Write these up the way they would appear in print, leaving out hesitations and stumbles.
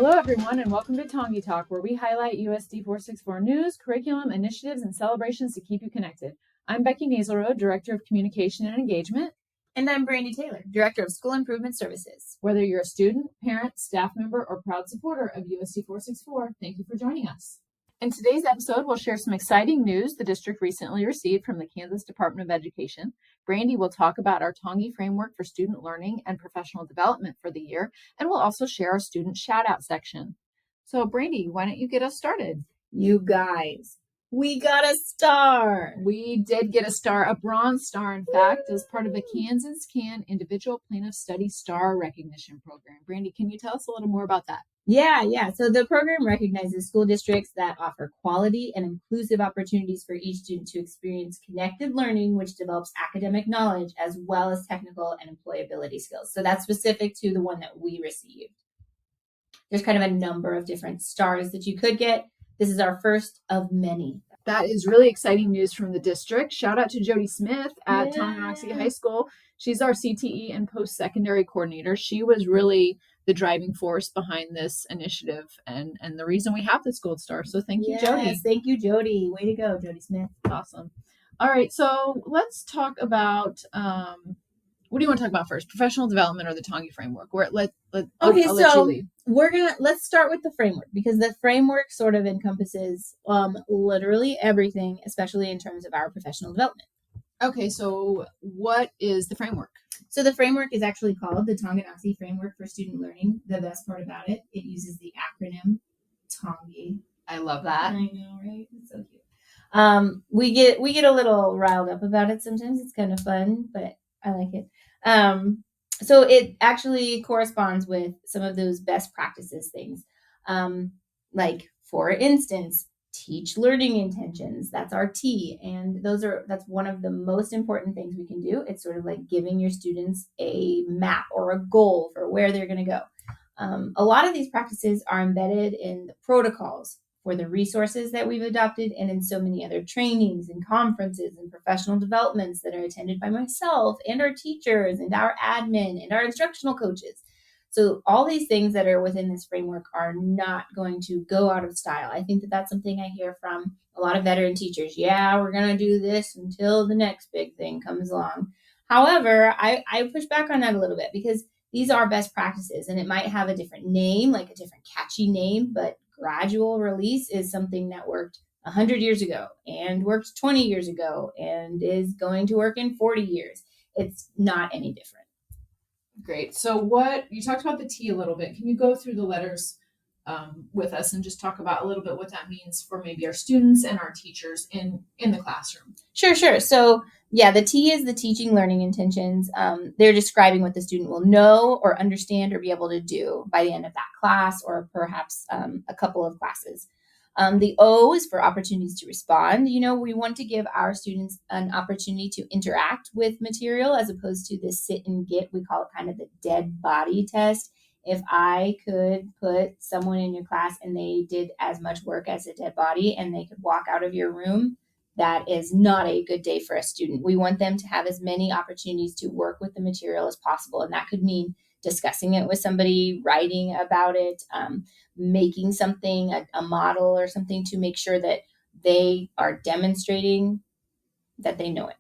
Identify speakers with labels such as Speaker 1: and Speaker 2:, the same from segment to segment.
Speaker 1: Hello, everyone, and welcome to Tongi Talk, where we highlight USD 464 news, curriculum, initiatives, and celebrations to keep you connected. I'm Becky Naselrode, Director of Communication and Engagement.
Speaker 2: And I'm Brandy Taylor, Director of School Improvement Services.
Speaker 1: Whether you're a student, parent, staff member, or proud supporter of USD 464, thank you for joining us. In today's episode, we'll share some exciting news the district recently received from the Kansas Department of Education. Brandy will talk about our Tongi framework for student learning and professional development for the year, and we'll also share our student shout-out section. So, Brandy, why don't you get us started?
Speaker 2: You guys, we got a star.
Speaker 1: We did get a star, a bronze star, in fact, as part of the Kansas Can Individual Plaintiff Study Star Recognition Program. Brandy, can you tell us a little more about that?
Speaker 2: Yeah. So the program recognizes school districts that offer quality and inclusive opportunities for each student to experience connected learning, which develops academic knowledge as well as technical and employability skills. So that's specific to the one that we received. There's kind of a number of different stars that you could get. This is our first of many.
Speaker 1: That is really exciting news from the district. Shout out to Jody Smith at Tonganoxie High School. She's our CTE and post-secondary coordinator. She was really the driving force behind this initiative and the reason we have this gold star. So thank you, Jody.
Speaker 2: Yes, thank you, Jody. Way to go, Jody Smith.
Speaker 1: Awesome. All right, so let's talk about what do you want to talk about first? Professional development or the Tongi framework?
Speaker 2: Let's start with the framework, because the framework sort of encompasses literally everything, especially in terms of our professional development.
Speaker 1: Okay, so what is the framework?
Speaker 2: So the framework is actually called the Tonganoxie Framework for Student Learning. The best part about it uses the acronym Tongi.
Speaker 1: I love that.
Speaker 2: I know, right? It's so cute. We get a little riled up about it sometimes. It's kind of fun, but I like it. So it actually corresponds with some of those best practices things. Like, for instance, teach learning intentions. That's our T. And that's one of the most important things we can do. It's sort of like giving your students a map or a goal for where they're going to go. A lot of these practices are embedded in the protocols for the resources that we've adopted and in so many other trainings and conferences and professional developments that are attended by myself and our teachers and our admin and our instructional coaches. So all these things that are within this framework are not going to go out of style. I think that that's something I hear from a lot of veteran teachers. Yeah, we're going to do this until the next big thing comes along. However, I push back on that a little bit, because these are best practices and it might have a different name, like a different catchy name, but gradual release is something that worked 100 years ago and worked 20 years ago and is going to work in 40 years. It's not any different.
Speaker 1: Great. So what you talked about the T a little bit. Can you go through the letters with us and just talk about a little bit what that means for maybe our students and our teachers in the classroom?
Speaker 2: Sure. So yeah, the T is the teaching learning intentions. They're describing what the student will know or understand or be able to do by the end of that class, or perhaps a couple of classes. The O is for opportunities to respond. We want to give our students an opportunity to interact with material as opposed to the sit and get. We call it kind of the dead body test. If I could put someone in your class and they did as much work as a dead body and they could walk out of your room, that is not a good day for a student. We want them to have as many opportunities to work with the material as possible. And that could mean discussing it with somebody, writing about it, making something, a model or something, to make sure that they are demonstrating that they know it.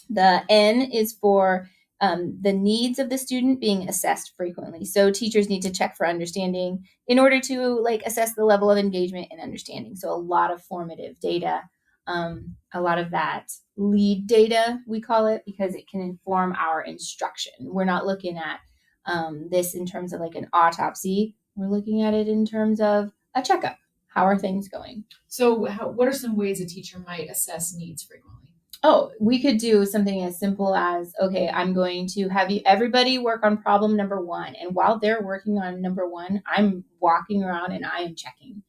Speaker 2: The N is for the needs of the student being assessed frequently. So teachers need to check for understanding in order to assess the level of engagement and understanding. So a lot of formative data, a lot of that lead data, we call it, because it can inform our instruction. We're not looking at this in terms of like an autopsy. We're looking at it in terms of a checkup. How are things going?
Speaker 1: So what are some ways a teacher might assess needs frequently?
Speaker 2: Oh, we could do something as simple as, okay, I'm going to have everybody work on problem number 1. And while they're working on number 1, I'm walking around and I am checking.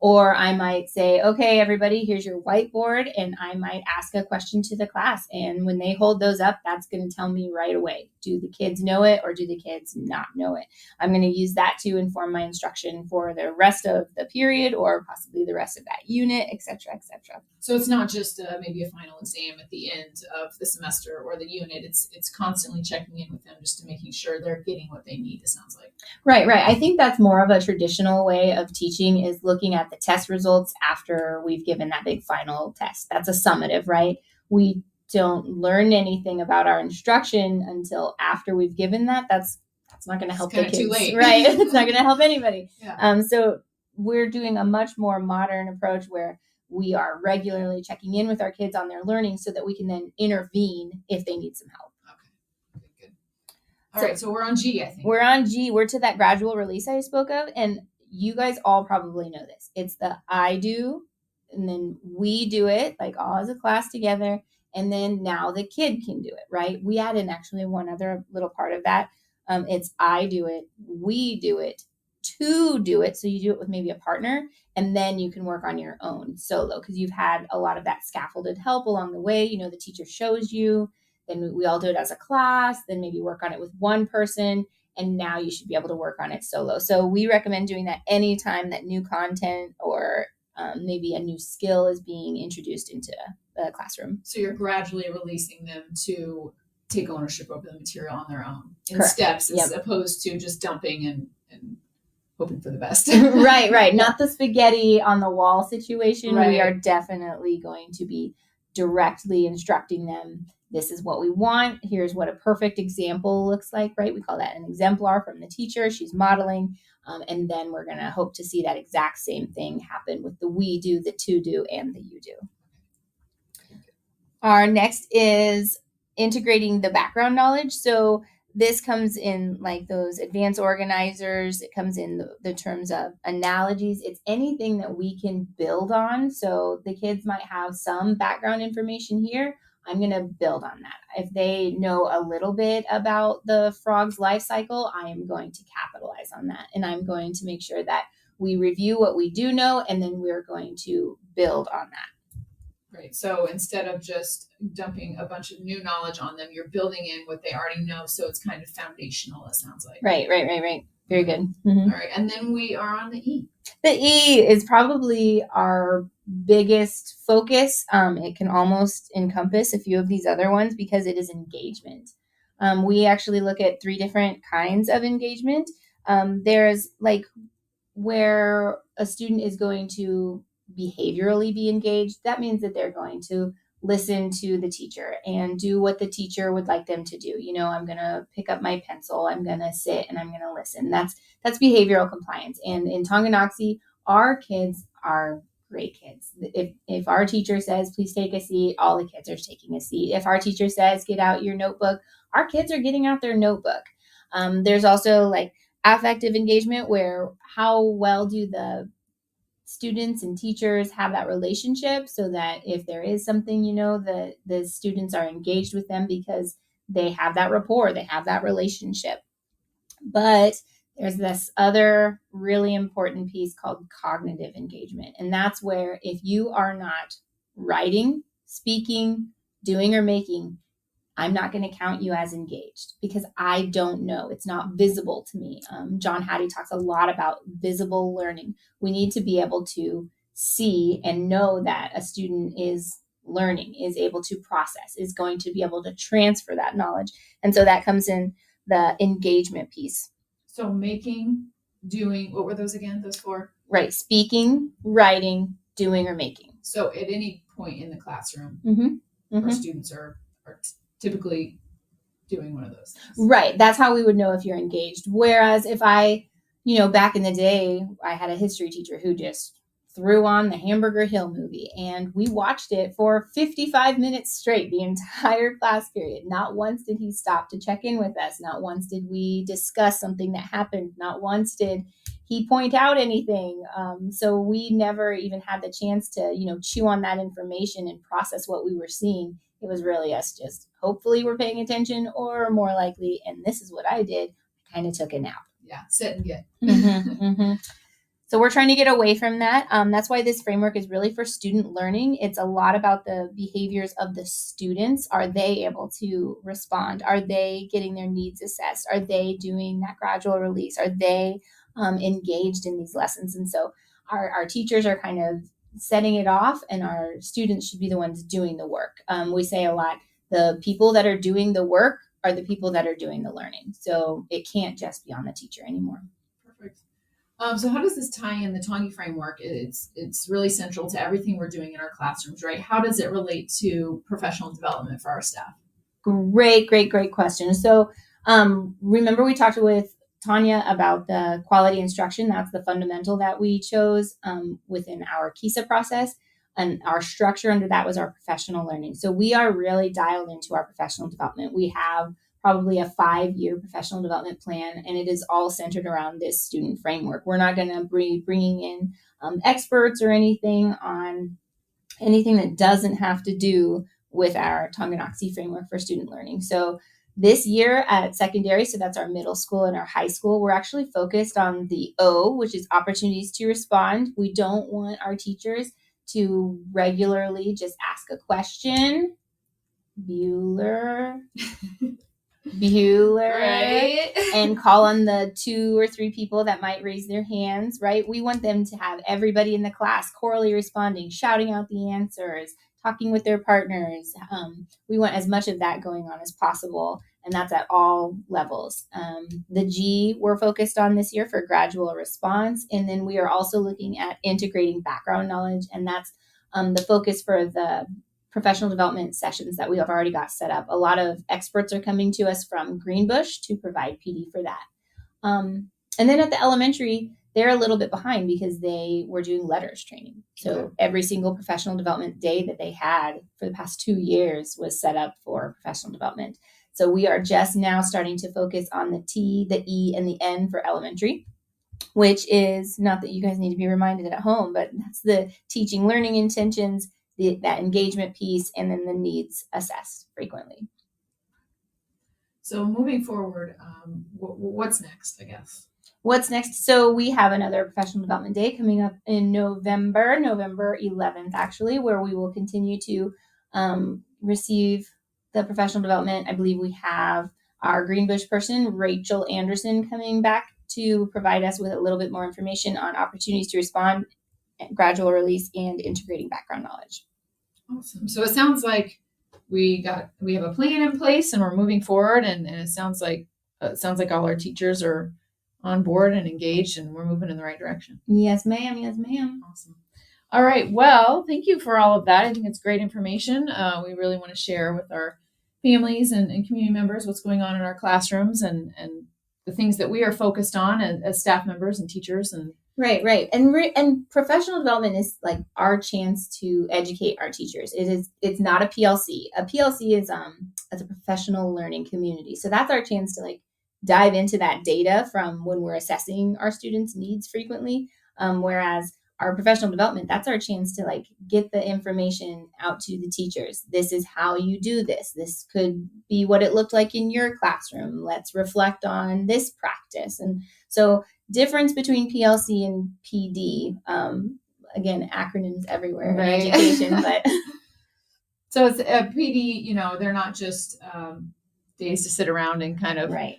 Speaker 2: Or I might say, okay, everybody, here's your whiteboard. And I might ask a question to the class. And when they hold those up, that's going to tell me right away, do the kids know it or do the kids not know it? I'm going to use that to inform my instruction for the rest of the period or possibly the rest of that unit, et cetera, et cetera.
Speaker 1: So it's not just maybe a final exam at the end of the semester or the unit. It's constantly checking in with them just to making sure they're getting what they need, it sounds like.
Speaker 2: Right. I think that's more of a traditional way of teaching, is looking at the test results after we've given that big final test. That's a summative, right? We don't learn anything about our instruction until after we've given that. That's not going to help the kids.
Speaker 1: Too late.
Speaker 2: Right. It's not going to help anybody.
Speaker 1: Yeah.
Speaker 2: So we're doing a much more modern approach where we are regularly checking in with our kids on their learning so that we can then intervene if they need some help.
Speaker 1: Okay, good. All right, so we're on G, I think.
Speaker 2: We're on G. We're to that gradual release I spoke of. And you guys all probably know this. It's the I do, and then we do it, like all as a class together. And then now the kid can do it, right? We add in actually one other little part of that. It's I do it, we do it, to do it. So you do it with maybe a partner, and then you can work on your own solo because you've had a lot of that scaffolded help along the way. You know, the teacher shows you, then we all do it as a class, then maybe work on it with one person, and now you should be able to work on it solo. So we recommend doing that anytime that new content or maybe a new skill is being introduced into the classroom.
Speaker 1: So you're gradually releasing them to take ownership over the material on their own in
Speaker 2: Correct.
Speaker 1: steps, as opposed to just dumping and hoping for the best.
Speaker 2: Right. Not the spaghetti on the wall situation.
Speaker 1: Right.
Speaker 2: We are definitely going to be directly instructing them. This is what we want. Here's what a perfect example looks like, right? We call that an exemplar from the teacher. She's modeling. And then we're going to hope to see that exact same thing happen with the we do, the to do, and the you do. Our next is integrating the background knowledge. So this comes in like those advanced organizers. It comes in the terms of analogies. It's anything that we can build on. So the kids might have some background information here. I'm going to build on that. If they know a little bit about the frog's life cycle, I am going to capitalize on that. And I'm going to make sure that we review what we do know, and then we're going to build on that.
Speaker 1: Right. So instead of just dumping a bunch of new knowledge on them, you're building in what they already know. So it's kind of foundational, it sounds like.
Speaker 2: Right. Very good. Mm-hmm.
Speaker 1: All right. And then we are on the E.
Speaker 2: The E is probably our biggest focus. It can almost encompass a few of these other ones because it is engagement. We actually look at 3 different kinds of engagement. There's like where a student is going to behaviorally be engaged. That means that they're going to listen to the teacher and do what the teacher would like them to do. You know, I'm going to pick up my pencil, I'm going to sit, and I'm going to listen. That's behavioral compliance. And in Tonganoxie, our kids are great kids. If our teacher says, please take a seat, all the kids are taking a seat. If our teacher says, get out your notebook, our kids are getting out their notebook. There's also like affective engagement, where how well do the students and teachers have that relationship, so that if there is something, you know, the students are engaged with them because they have that rapport, they have that relationship. But there's this other really important piece called cognitive engagement. And that's where if you are not writing, speaking, doing, or making, I'm not going to count you as engaged because I don't know. It's not visible to me. John Hattie talks a lot about visible learning. We need to be able to see and know that a student is learning, is able to process, is going to be able to transfer that knowledge. And so that comes in the engagement piece.
Speaker 1: So making, doing, what were those again, those 4?
Speaker 2: Right. Speaking, writing, doing, or making.
Speaker 1: So at any point in the classroom,
Speaker 2: Mm-hmm.
Speaker 1: our students are typically doing one of those things.
Speaker 2: Right. That's how we would know if you're engaged. Whereas if I, you know, back in the day, I had a history teacher who just threw on the Hamburger Hill movie, and we watched it for 55 minutes straight, the entire class period. Not once did he stop to check in with us. Not once did we discuss something that happened. Not once did he point out anything. So we never even had the chance to, you know, chew on that information and process what we were seeing. It was really us just hopefully we're paying attention, or more likely, and this is what I did, I kind of took a nap.
Speaker 1: Yeah, sit and get.
Speaker 2: So we're trying to get away from that. That's why this framework is really for student learning. It's a lot about the behaviors of the students. Are they able to respond? Are they getting their needs assessed? Are they doing that gradual release? Are they engaged in these lessons? And so our teachers are kind of setting it off, and our students should be the ones doing the work. We say a lot, the people that are doing the work are the people that are doing the learning. So it can't just be on the teacher anymore.
Speaker 1: Perfect. So how does this tie in the Tangi framework? It's really central to everything we're doing in our classrooms, right? How does it relate to professional development for our staff?
Speaker 2: Great question. So remember we talked with Tanya about the quality instruction. That's the fundamental that we chose within our KISA process. And our structure under that was our professional learning. So we are really dialed into our professional development. We have probably a 5-year professional development plan, and it is all centered around this student framework. We're not going to be bringing in experts or anything on anything that doesn't have to do with our Tonganoxie framework for student learning. So this year at secondary, so that's our middle school and our high school, we're actually focused on the O, which is opportunities to respond. We don't want our teachers to regularly just ask a question. Bueller,
Speaker 1: Right.
Speaker 2: and call on the 2 or 3 people that might raise their hands, right? We want them to have everybody in the class chorally responding, shouting out the answers, talking with their partners. We want as much of that going on as possible, and that's at all levels. The G we're focused on this year for gradual response, and then we are also looking at integrating background knowledge, and that's the focus for the professional development sessions that we have already got set up. A lot of experts are coming to us from Greenbush to provide PD for that. And then at the elementary, they're a little bit behind because they were doing letters training. So every single professional development day that they had for the past 2 years was set up for professional development. So we are just now starting to focus on the T, the E, and the N for elementary, which is not that you guys need to be reminded at home, but that's the teaching learning intentions, that engagement piece, and then the needs assessed frequently.
Speaker 1: So moving forward, what's next, I guess?
Speaker 2: What's next? So we have another professional development day coming up in November 11th, actually, where we will continue to receive the professional development. I believe we have our Greenbush person, Rachel Anderson, coming back to provide us with a little bit more information on opportunities to respond, gradual release, and integrating background knowledge.
Speaker 1: Awesome. So it sounds like we have a plan in place and we're moving forward, and it sounds like all our teachers are on board and engaged, and we're moving in the right direction.
Speaker 2: Yes, ma'am. Yes, ma'am.
Speaker 1: Awesome. All right. Well, thank you for all of that. I think it's great information. We really want to share with our families and community members what's going on in our classrooms and the things that we are focused on as staff members and teachers. And
Speaker 2: Right. And professional development is like our chance to educate our teachers. It's not a PLC. A PLC is as a professional learning community. So that's our chance to like dive into that data from when we're assessing our students' needs frequently. Whereas our professional development, that's our chance to like get the information out to the teachers. This is how you do this. This could be what it looked like in your classroom. Let's reflect on this practice. And so difference between PLC and PD, again, acronyms everywhere
Speaker 1: Right.
Speaker 2: in education, but
Speaker 1: so it's a PD, they're not just days to sit around and kind of,
Speaker 2: right.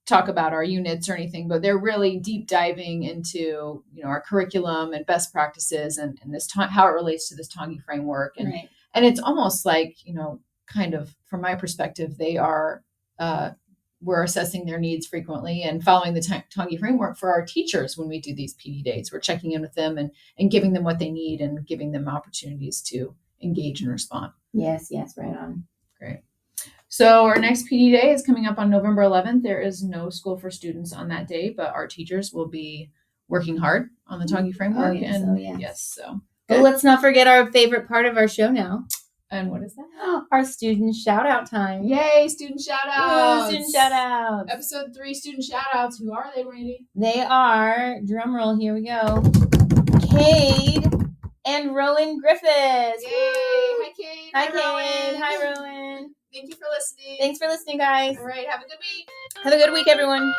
Speaker 1: Talk about our units or anything, but they're really deep diving into, our curriculum and best practices and this how it relates to this Tangi framework. And,
Speaker 2: right.
Speaker 1: and it's almost like, kind of from my perspective, they are, we're assessing their needs frequently and following the Tangi framework for our teachers when we do these PD days. We're checking in with them and giving them what they need and giving them opportunities to engage and respond.
Speaker 2: Yes, right on.
Speaker 1: Great. So our next PD day is coming up on November 11th. There is no school for students on that day, but our teachers will be working hard on the Tangi framework. So
Speaker 2: well, let's not forget our favorite part of our show now.
Speaker 1: And what is that?
Speaker 2: Our student shout out time.
Speaker 1: Yay, student shout outs.
Speaker 2: Student shout outs.
Speaker 1: Episode 3 student shout outs. Who are they, Randy?
Speaker 2: They are, drum roll, here we go, Cade and Rowan Griffiths.
Speaker 1: Yay. Hi, Cade.
Speaker 2: Hi, Cade. Hi, Rowan.
Speaker 1: Thank you for listening.
Speaker 2: Thanks for listening, guys.
Speaker 1: All right, have a good week.
Speaker 2: Have a good week, everyone.